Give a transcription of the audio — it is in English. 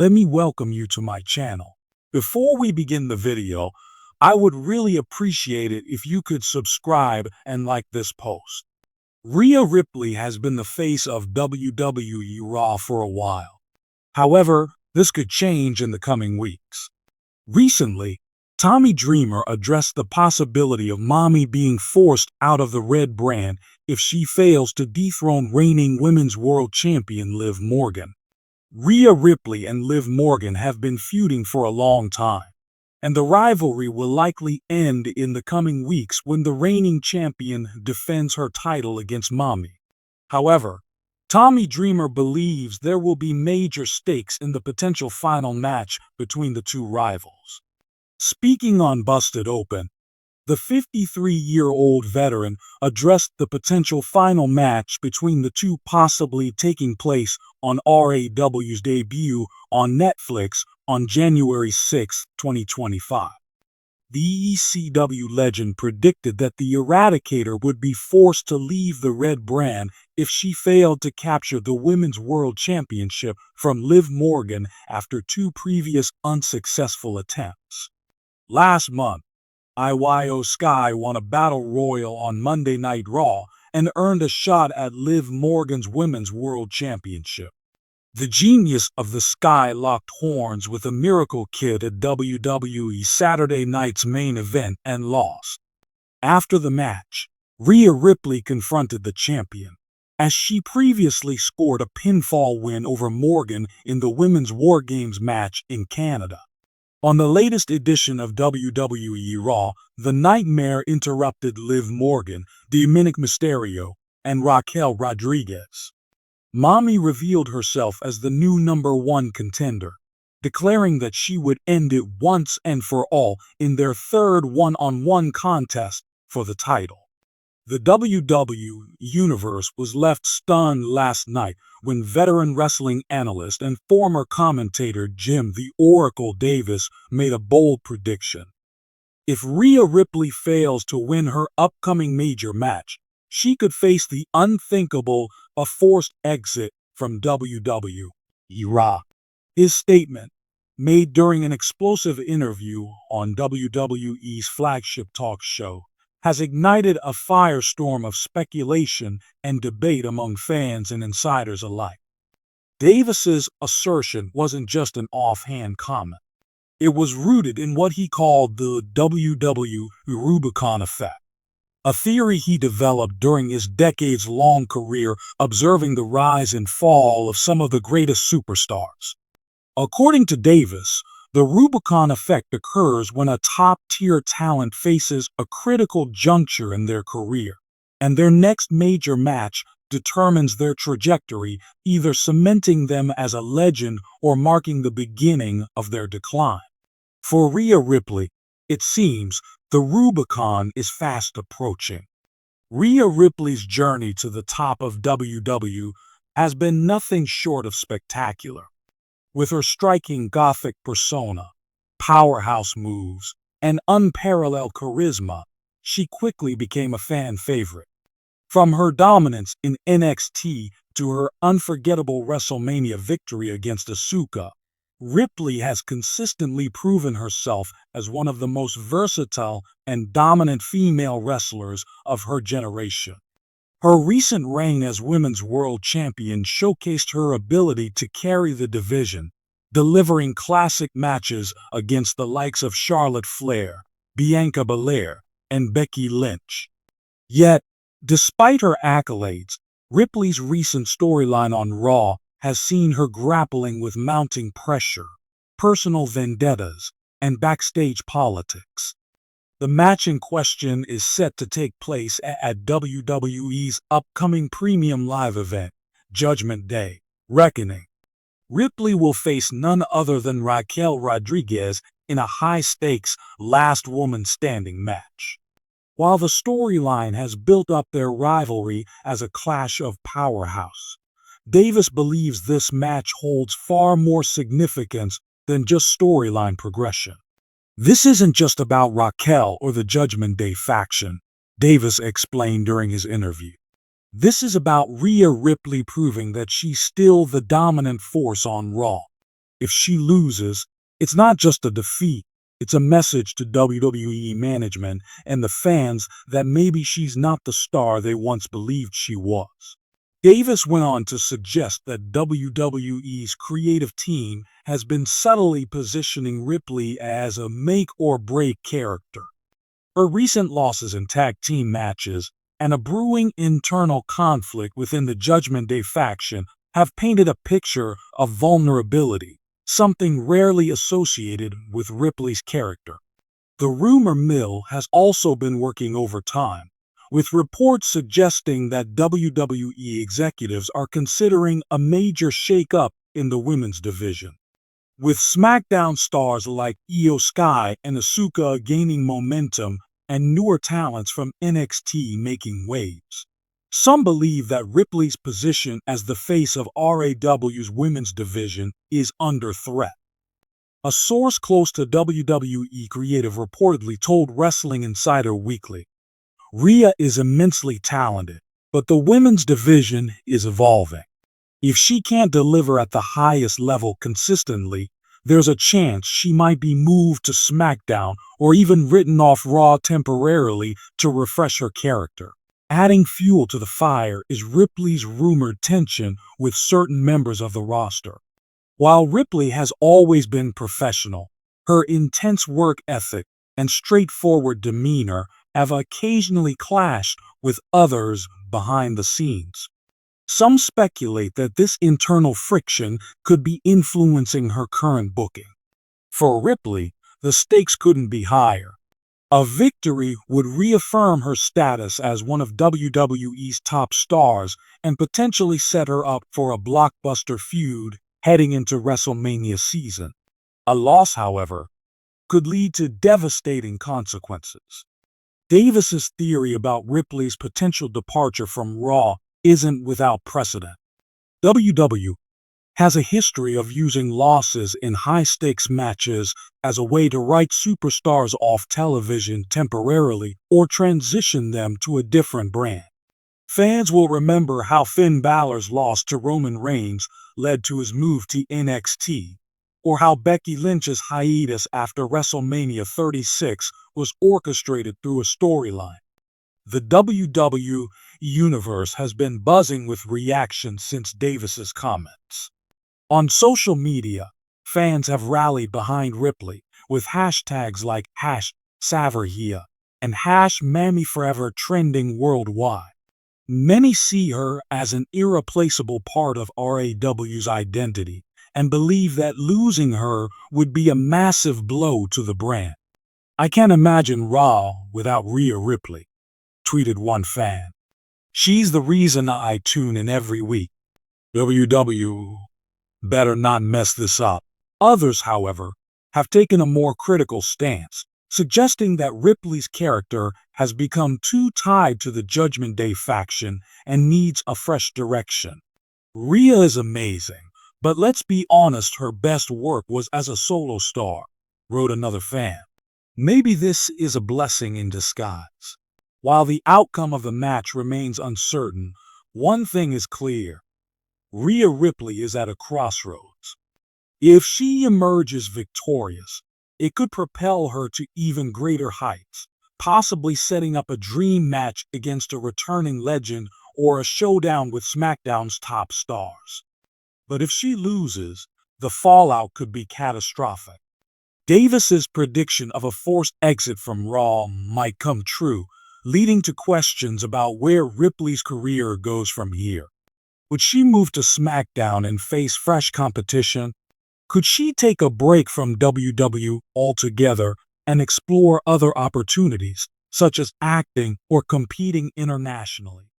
Let me welcome you to my channel. Before we begin the video, I would really appreciate it if you could subscribe and like this post. Rhea Ripley has been the face of WWE Raw for a while. However, this could change in the coming weeks. Recently, Tommy Dreamer addressed the possibility of Mommy being forced out of the Red brand if she fails to dethrone reigning Women's World Champion Liv Morgan. Rhea Ripley and Liv Morgan have been feuding for a long time, and the rivalry will likely end in the coming weeks when the reigning champion defends her title against Mommy. However, Tommy Dreamer believes there will be major stakes in the potential final match between the two rivals. Speaking on Busted Open, the 53-year-old veteran addressed the potential final match between the two possibly taking place on RAW's debut on Netflix on January 6, 2025. The ECW legend predicted that the Eradicator would be forced to leave the Red brand if she failed to capture the Women's World Championship from Liv Morgan after two previous unsuccessful attempts. Last month, Iyo Sky won a battle royal on Monday Night Raw and earned a shot at Liv Morgan's Women's World Championship. The genius of the Sky locked horns with a Miracle Kid at WWE Saturday Night's main event and lost. After the match, Rhea Ripley confronted the champion, as she previously scored a pinfall win over Morgan in the Women's War Games match in Canada. On the latest edition of WWE Raw, the Nightmare interrupted Liv Morgan, Dominic Mysterio, and Raquel Rodriguez. Mommy revealed herself as the new #1 contender, declaring that she would end it once and for all in their third one-on-one contest for the title. The WWE Universe was left stunned last night when veteran wrestling analyst and former commentator Jim "The Oracle" Davis made a bold prediction. If Rhea Ripley fails to win her upcoming major match, she could face the unthinkable, a forced exit from WWE Raw. His statement, made during an explosive interview on WWE's flagship talk show, has ignited a firestorm of speculation and debate among fans and insiders alike. Davis's assertion wasn't just an offhand comment. It was rooted in what he called the WWE Rubicon effect, a theory he developed during his decades-long career observing the rise and fall of some of the greatest superstars. According to Davis, the Rubicon effect occurs when a top-tier talent faces a critical juncture in their career, and their next major match determines their trajectory, either cementing them as a legend or marking the beginning of their decline. For Rhea Ripley, it seems the Rubicon is fast approaching. Rhea Ripley's journey to the top of WWE has been nothing short of spectacular. With her striking gothic persona, powerhouse moves, and unparalleled charisma, she quickly became a fan favorite. From her dominance in NXT to her unforgettable WrestleMania victory against Asuka, Ripley has consistently proven herself as one of the most versatile and dominant female wrestlers of her generation. Her recent reign as Women's World Champion showcased her ability to carry the division, delivering classic matches against the likes of Charlotte Flair, Bianca Belair, and Becky Lynch. Yet, despite her accolades, Ripley's recent storyline on Raw has seen her grappling with mounting pressure, personal vendettas, and backstage politics. The match in question is set to take place at WWE's upcoming premium live event, Judgment Day: Reckoning. Ripley will face none other than Raquel Rodriguez in a high-stakes last woman standing match. While the storyline has built up their rivalry as a clash of powerhouse, Davis believes this match holds far more significance than just storyline progression. This isn't just about Raquel or the Judgment Day faction, Davis explained during his interview. This is about Rhea Ripley proving that she's still the dominant force on Raw. If she loses, it's not just a defeat, it's a message to WWE management and the fans that maybe she's not the star they once believed she was. Davis went on to suggest that WWE's creative team has been subtly positioning Ripley as a make-or-break character. Her recent losses in tag team matches and a brewing internal conflict within the Judgment Day faction have painted a picture of vulnerability, something rarely associated with Ripley's character. The rumor mill has also been working overtime, with reports suggesting that WWE executives are considering a major shake-up in the women's division. With SmackDown stars like Io Sky and Asuka gaining momentum and newer talents from NXT making waves, some believe that Ripley's position as the face of RAW's women's division is under threat. A source close to WWE creative reportedly told Wrestling Insider Weekly, Rhea is immensely talented, but the women's division is evolving. If she can't deliver at the highest level consistently, there's a chance she might be moved to SmackDown or even written off Raw temporarily to refresh her character. Adding fuel to the fire is Ripley's rumored tension with certain members of the roster. While Ripley has always been professional, her intense work ethic and straightforward demeanor have occasionally clashed with others behind the scenes. Some speculate that this internal friction could be influencing her current booking. For Ripley, the stakes couldn't be higher. A victory would reaffirm her status as one of WWE's top stars and potentially set her up for a blockbuster feud heading into WrestleMania season. A loss, however, could lead to devastating consequences. Davis's theory about Ripley's potential departure from Raw isn't without precedent. WWE has a history of using losses in high-stakes matches as a way to write superstars off television temporarily or transition them to a different brand. Fans will remember how Finn Balor's loss to Roman Reigns led to his move to NXT, or how Becky Lynch's hiatus after WrestleMania 36 was orchestrated through a storyline. The WWE Universe has been buzzing with reactions since Davis's comments. On social media, fans have rallied behind Ripley with hashtags like #SavRhea and #MammyForever trending worldwide. Many see her as an irreplaceable part of RAW's identity and believe that losing her would be a massive blow to the brand. "I can't imagine Raw without Rhea Ripley," tweeted one fan. "She's the reason I tune in every week. WW better not mess this up." Others, however, have taken a more critical stance, suggesting that Ripley's character has become too tied to the Judgment Day faction and needs a fresh direction. "Rhea is amazing, but let's be honest, her best work was as a solo star," wrote another fan. Maybe this is a blessing in disguise. While the outcome of the match remains uncertain, one thing is clear. Rhea Ripley is at a crossroads. If she emerges victorious, it could propel her to even greater heights, possibly setting up a dream match against a returning legend or a showdown with SmackDown's top stars. But if she loses, the fallout could be catastrophic. Davis's prediction of a forced exit from Raw might come true, leading to questions about where Ripley's career goes from here. Would she move to SmackDown and face fresh competition? Could she take a break from WWE altogether and explore other opportunities, such as acting or competing internationally?